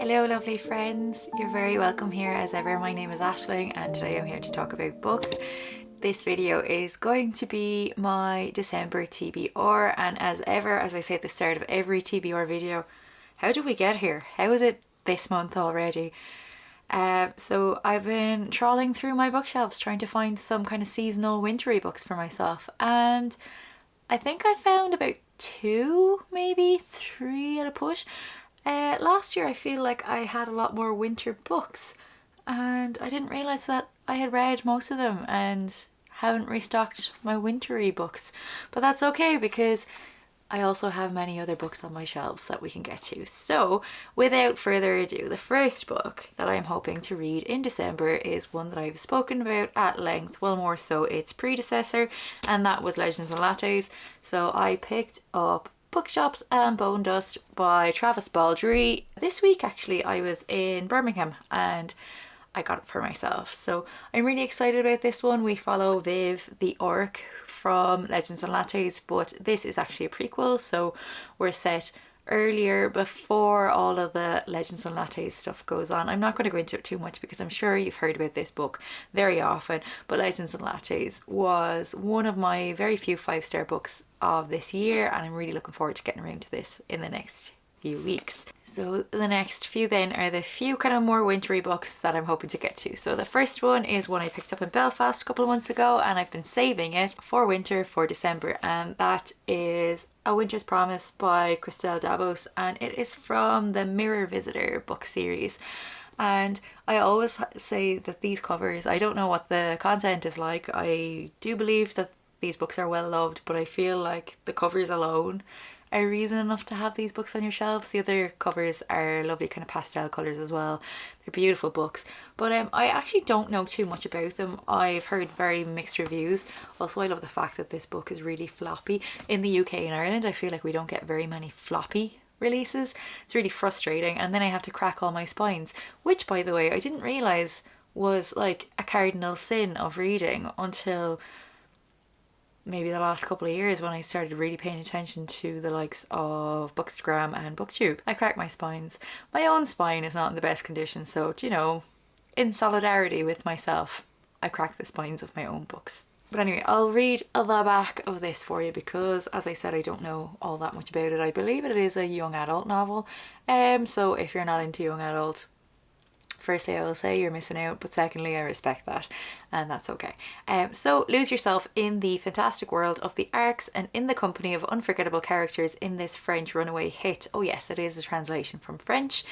Hello lovely friends, you're very welcome here as ever. My name is Aisling and today I'm here to talk about books. This video is going to be my December TBR, and as ever, as I say at the start of every TBR video, how did we get here? How is it this month already? So I've been trawling through my bookshelves trying to find some kind of seasonal wintry books for myself, and I think I found about 2, maybe 3 at a push. Last year I feel like I had a lot more winter books and I didn't realise that I had read most of them and haven't restocked my wintry books. But that's okay because I also have many other books on my shelves that we can get to. So without further ado, the first book that I'm hoping to read in December is one that I've spoken about at length, well more so its predecessor, and that was Legends and Lattes. So I picked up Bookshops and Bone Dust by Travis Baldry. This week actually I was in Birmingham and I got it for myself. So I'm really excited about this one. We follow Viv, the orc from Legends and Lattes, but this is actually a prequel, so we're set earlier before all of the Legends and Lattes stuff goes on. I'm not going to go into it too much because I'm sure you've heard about this book very often, but Legends and Lattes was one of my very few 5-star books of this year, and I'm really looking forward to getting around to this in the next few weeks. So the next few then are the few kind of more wintry books that I'm hoping to get to. So the first one is one I picked up in Belfast a couple of months ago and I've been saving it for winter, for December, and that is A Winter's Promise by Christelle Davos, and it is from the Mirror Visitor book series. And I always say that these covers, I don't know what the content is like, I do believe that these books are well loved, but I feel like the covers alone are reason enough to have these books on your shelves. The other covers are lovely kind of pastel colours as well. They're beautiful books, but I actually don't know too much about them. I've heard very mixed reviews. Also, I love the fact that this book is really floppy. In the UK and Ireland I feel like we don't get very many floppy releases. It's really frustrating, and then I have to crack all my spines, which by the way I didn't realise was like a cardinal sin of reading until maybe the last couple of years when I started really paying attention to the likes of Bookstagram and Booktube. I crack my spines. My own spine is not in the best condition, so you know, in solidarity with myself, I crack the spines of my own books. But anyway, I'll read the back of this for you because, as I said, I don't know all that much about it. I believe it is a young adult novel, so if you're not into young adult, firstly I will say you're missing out, but secondly I respect that, and that's okay. So lose yourself in the fantastic world of the arcs and in the company of unforgettable characters in this French runaway hit. Oh yes, it is a translation from French.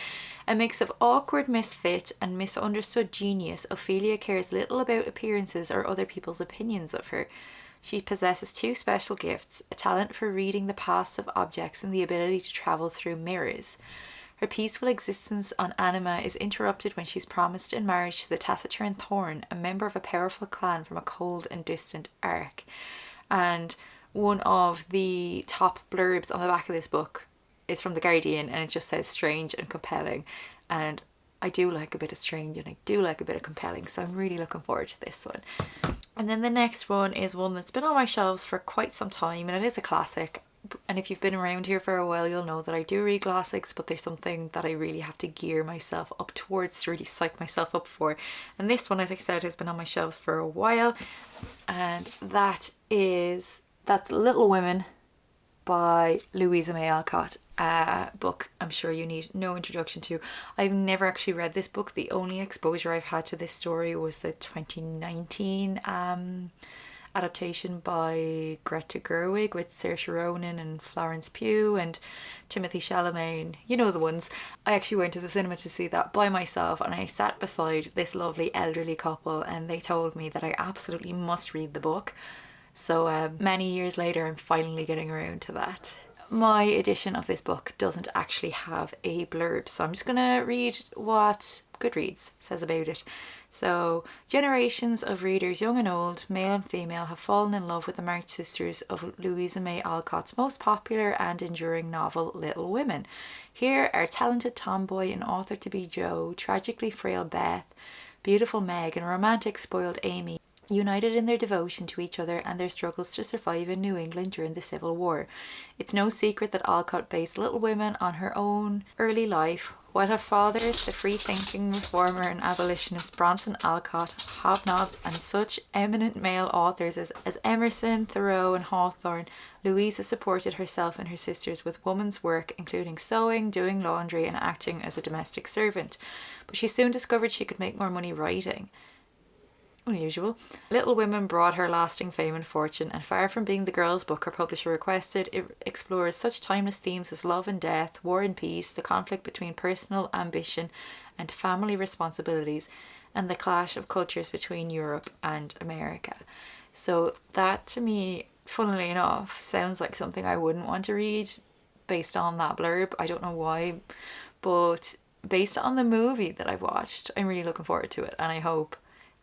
A mix of awkward misfit and misunderstood genius, Ophelia cares little about appearances or other people's opinions of her. She possesses 2 special gifts, a talent for reading the pasts of objects and the ability to travel through mirrors. Her peaceful existence on Anima is interrupted when she's promised in marriage to the taciturn Thorn, a member of a powerful clan from a cold and distant arc. And one of the top blurbs on the back of this book is from The Guardian, and it just says strange and compelling. And I do like a bit of strange and I do like a bit of compelling, so I'm really looking forward to this one. And then the next one is one that's been on my shelves for quite some time, and it is a classic. And if you've been around here for a while, you'll know that I do read classics, but there's something that I really have to gear myself up towards, to really psych myself up for. And this one, as I said, has been on my shelves for a while, and that's Little Women by Louisa May Alcott, a book I'm sure you need no introduction to. I've never actually read this book. The only exposure I've had to this story was the 2019 adaptation by Greta Gerwig with Saoirse Ronan and Florence Pugh and Timothy Chalamet, you know the ones. I actually went to the cinema to see that by myself, and I sat beside this lovely elderly couple and they told me that I absolutely must read the book. So many years later I'm finally getting around to that. My edition of this book doesn't actually have a blurb, so I'm just gonna read what Goodreads says about it. So, generations of readers, young and old, male and female, have fallen in love with the March sisters of Louisa May Alcott's most popular and enduring novel, Little Women. Here are talented tomboy and author-to-be Jo, tragically frail Beth, beautiful Meg, and romantic spoiled Amy united in their devotion to each other and their struggles to survive in New England during the Civil War. It's no secret that Alcott based Little Women on her own early life, while her fathers, the free-thinking reformer and abolitionist Bronson Alcott, hobnobbed and such eminent male authors as Emerson, Thoreau and Hawthorne, Louisa supported herself and her sisters with woman's work, including sewing, doing laundry and acting as a domestic servant. But she soon discovered she could make more money writing. Unusual. Little Women brought her lasting fame and fortune, and far from being the girls' book her publisher requested, it explores such timeless themes as love and death, war and peace, the conflict between personal ambition and family responsibilities, and the clash of cultures between Europe and America. So that, to me, funnily enough, sounds like something I wouldn't want to read based on that blurb. I don't know why, but based on the movie that I've watched, I'm really looking forward to it, and I hope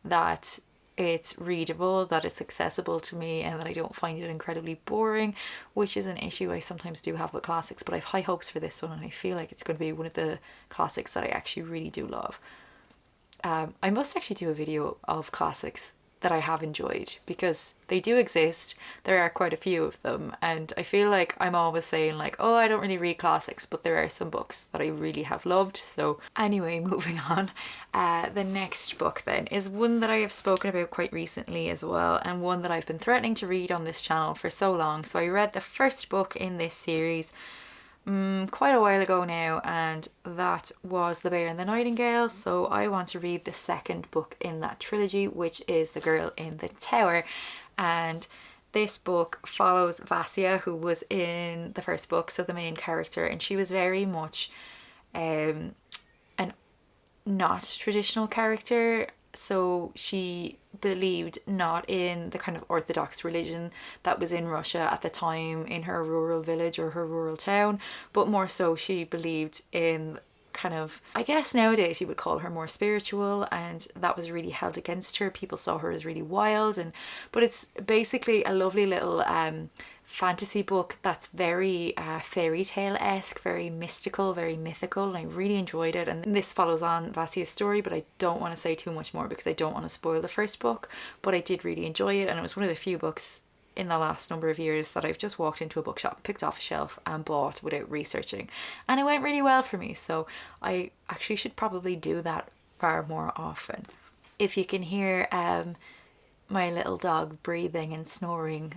that it's readable, that it's accessible to me, and that I don't find it incredibly boring, which is an issue I sometimes do have with classics. But I have high hopes for this one, and I feel like it's going to be one of the classics that I actually really do love. I must actually do a video of classics that I have enjoyed, because they do exist. There are quite a few of them, and I feel like I'm always saying like, oh, I don't really read classics, but there are some books that I really have loved. So anyway, moving on. The next book then is one that I have spoken about quite recently as well, and one that I've been threatening to read on this channel for so long. So I read the first book in this series quite a while ago now, and that was The Bear and the Nightingale. So I want to read the second book in that trilogy, which is The Girl in the Tower. And this book follows Vasya, who was in the first book, so the main character, and she was very much an not traditional character. So she believed not in the kind of orthodox religion that was in Russia at the time in her rural village or her rural town, but more so she believed in kind of, I guess nowadays you would call her more spiritual, and that was really held against her. People saw her as really wild, but it's basically a lovely little fantasy book that's very fairy tale-esque, very mystical, very mythical, and I really enjoyed it. And this follows on Vasya's story, but I don't want to say too much more because I don't want to spoil the first book. But I did really enjoy it, and it was one of the few books in the last number of years that I've just walked into a bookshop, picked off a shelf and bought without researching, and it went really well for me. So I actually should probably do that far more often. If you can hear my little dog breathing and snoring,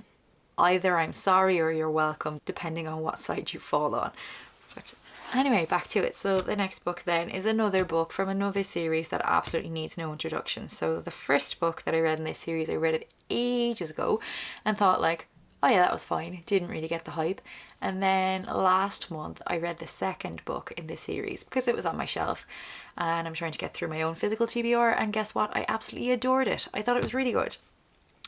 either I'm sorry or you're welcome, depending on what side you fall on. But anyway, back to it. So the next book then is another book from another series that absolutely needs no introduction. So the first book that I read in this series, I read it ages ago and thought like, oh yeah, that was fine. Didn't really get the hype. And then last month I read the second book in this series because it was on my shelf and I'm trying to get through my own physical TBR, and guess what? I absolutely adored it. I thought it was really good.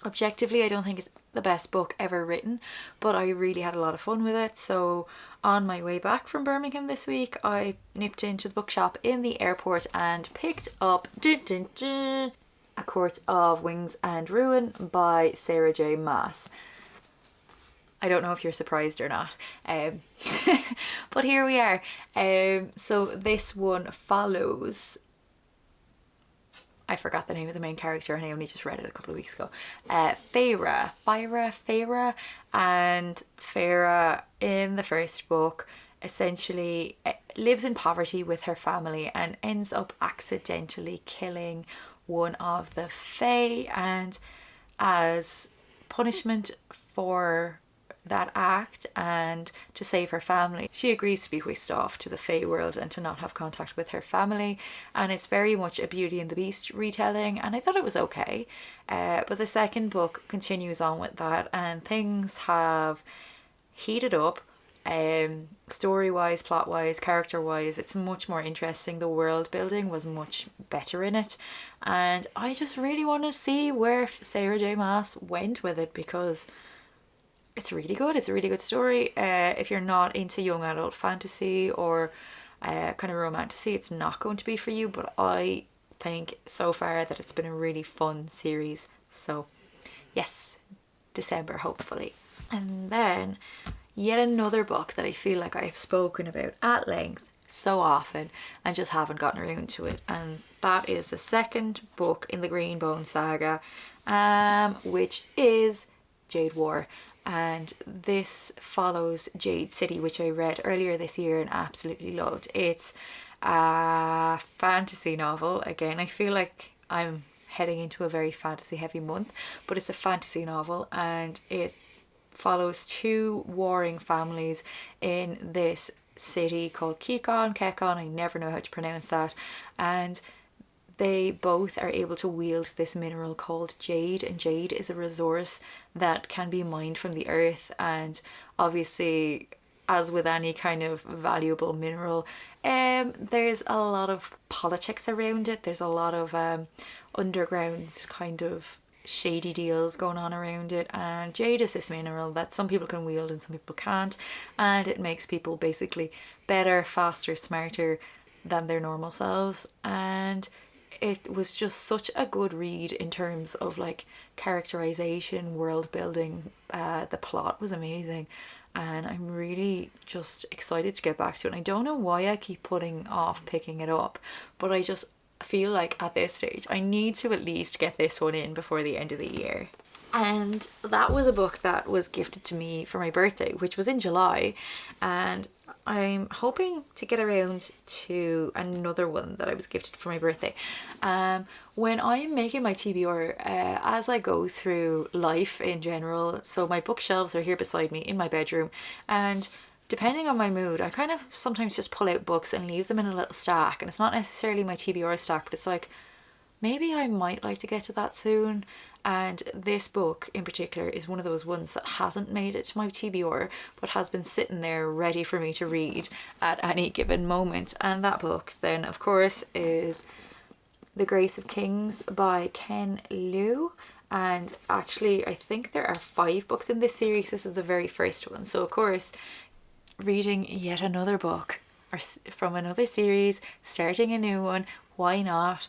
Objectively, I don't think it's the best book ever written, but I really had a lot of fun with it. So on my way back from Birmingham this week, I nipped into the bookshop in the airport and picked up A Court of Wings and Ruin by Sarah J. Maas. I don't know if you're surprised or not, but here we are. So this one follows, I forgot the name of the main character and I only just read it a couple of weeks ago. Feyre, and Feyre in the first book essentially lives in poverty with her family and ends up accidentally killing one of the Fae, and as punishment for that act and to save her family, she agrees to be whisked off to the Fae world and to not have contact with her family. And it's very much a Beauty and the Beast retelling, and I thought it was okay, but the second book continues on with that and things have heated up, story wise, plot wise, character wise. It's much more interesting. The world building was much better in it, and I just really want to see where Sarah J. Maas went with it because it's really good. It's a really good story. If you're not into young adult fantasy or kind of romantasy, it's not going to be for you, but I think so far that it's been a really fun series. So yes, December hopefully. And then yet another book that I feel like I've spoken about at length so often and just haven't gotten around to it. And that is the second book in the Greenbone saga, which is Jade War. And this follows Jade City, which I read earlier this year and absolutely loved. It's a fantasy novel. Again, I feel like I'm heading into a very fantasy heavy month, but it's a fantasy novel, and it follows two warring families in this city called Kekon. I never know how to pronounce that. And they both are able to wield this mineral called jade, and jade is a resource that can be mined from the earth. And obviously, as with any kind of valuable mineral, there's a lot of politics around it. There's a lot of underground kind of shady deals going on around it. And jade is this mineral that some people can wield and some people can't, and it makes people basically better, faster, smarter than their normal selves. And it was just such a good read in terms of like characterization, world building. The plot was amazing, and I'm really just excited to get back to it. And I don't know why I keep putting off picking it up, but I just feel like at this stage I need to at least get this one in before the end of the year. And that was a book that was gifted to me for my birthday, which was in July, and I'm hoping to get around to another one that I was gifted for my birthday. When I'm making my TBR, as I go through life in general, so my bookshelves are here beside me in my bedroom, and depending on my mood, I kind of sometimes just pull out books and leave them in a little stack. And it's not necessarily my TBR stack, but it's like, maybe I might like to get to that soon. And this book in particular is one of those ones that hasn't made it to my TBR, but has been sitting there ready for me to read at any given moment. And that book then, of course, is The Grace of Kings by Ken Liu. And actually, I think there are 5 books in this series. This is the very first one. So, of course, reading yet another book or from another series, starting a new one, why not?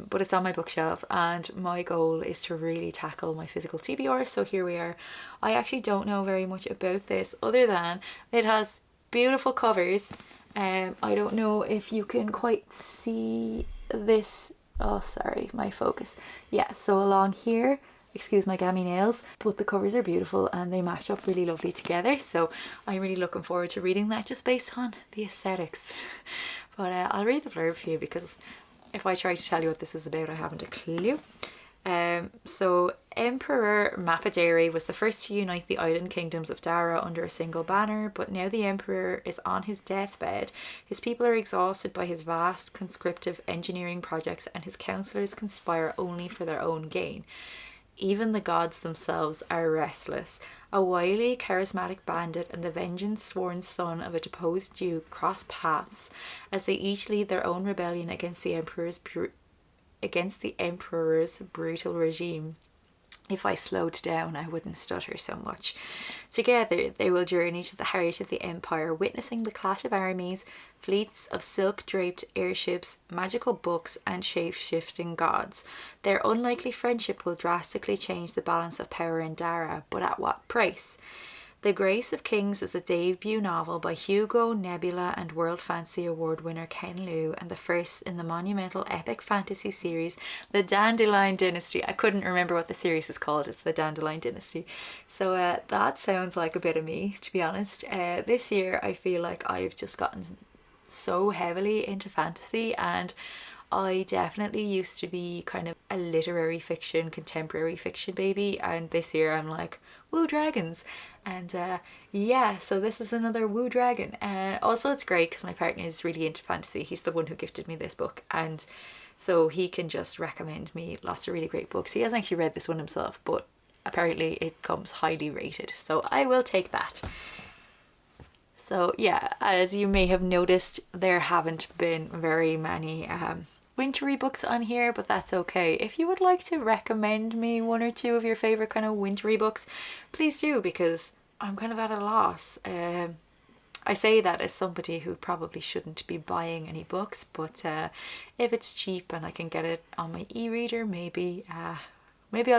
But it's on my bookshelf, and my goal is to really tackle my physical TBR. So here we are. I actually don't know very much about this other than it has beautiful covers. I don't know if you can quite see this. Oh, sorry, my focus. Yeah, so along here, excuse my gammy nails, but the covers are beautiful and they match up really lovely together. So I'm really looking forward to reading that just based on the aesthetics. But I'll read the blurb for you, because if I try to tell you what this is about, I haven't a clue. So Emperor Mapadere was the first to unite the island kingdoms of Dara under a single banner, but now the emperor is on his deathbed. His people are exhausted by his vast conscriptive engineering projects, and his councillors conspire only for their own gain. Even the gods themselves are restless. A wily, charismatic bandit and the vengeance-sworn son of a deposed duke cross paths as they each lead their own rebellion against the emperor's brutal regime. If I slowed down, I wouldn't stutter so much. Together, they will journey to the heart of the empire, witnessing the clash of armies, fleets of silk-draped airships, magical books, and shape-shifting gods. Their unlikely friendship will drastically change the balance of power in Dara, but at what price? The Grace of Kings is a debut novel by Hugo, Nebula, and World Fantasy Award winner Ken Liu, and the first in the monumental epic fantasy series, The Dandelion Dynasty. I couldn't remember what the series is called. It's The Dandelion Dynasty. So that sounds like a bit of me, to be honest. This year, I feel like I've just gotten so heavily into fantasy, and I definitely used to be kind of a literary fiction, contemporary fiction baby, and this year I'm like, woo, dragons. And yeah, so this is another woo dragon. Also, it's great because my partner is really into fantasy. He's the one who gifted me this book, and so he can just recommend me lots of really great books. He hasn't actually read this one himself, but apparently it comes highly rated, so I will take that. So yeah, as you may have noticed, there haven't been very many wintry books on here, but that's okay. If you would like to recommend me one or two of your favorite kind of wintry books, please do, because I'm kind of at a loss. I say that as somebody who probably shouldn't be buying any books, but if it's cheap and I can get it on my e-reader, maybe I'll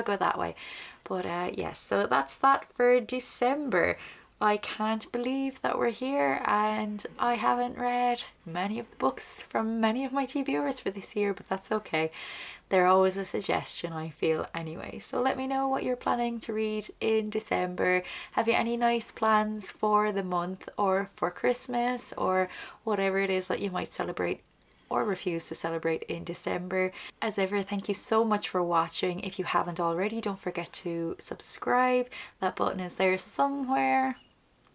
go that way. But yes, so that's that for December. I can't believe that we're here, and I haven't read many of the books from many of my TBRs for this year, but that's okay. They're always a suggestion, I feel, anyway. So let me know what you're planning to read in December. Have you any nice plans for the month or for Christmas or whatever it is that you might celebrate or refuse to celebrate in December? As ever, thank you so much for watching. If you haven't already, don't forget to subscribe. That button is there somewhere.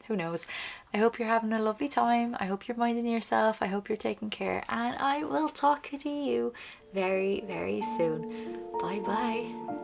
Who knows? I hope you're having a lovely time. I hope you're minding yourself. I hope you're taking care. And I will talk to you very, very soon. Bye bye.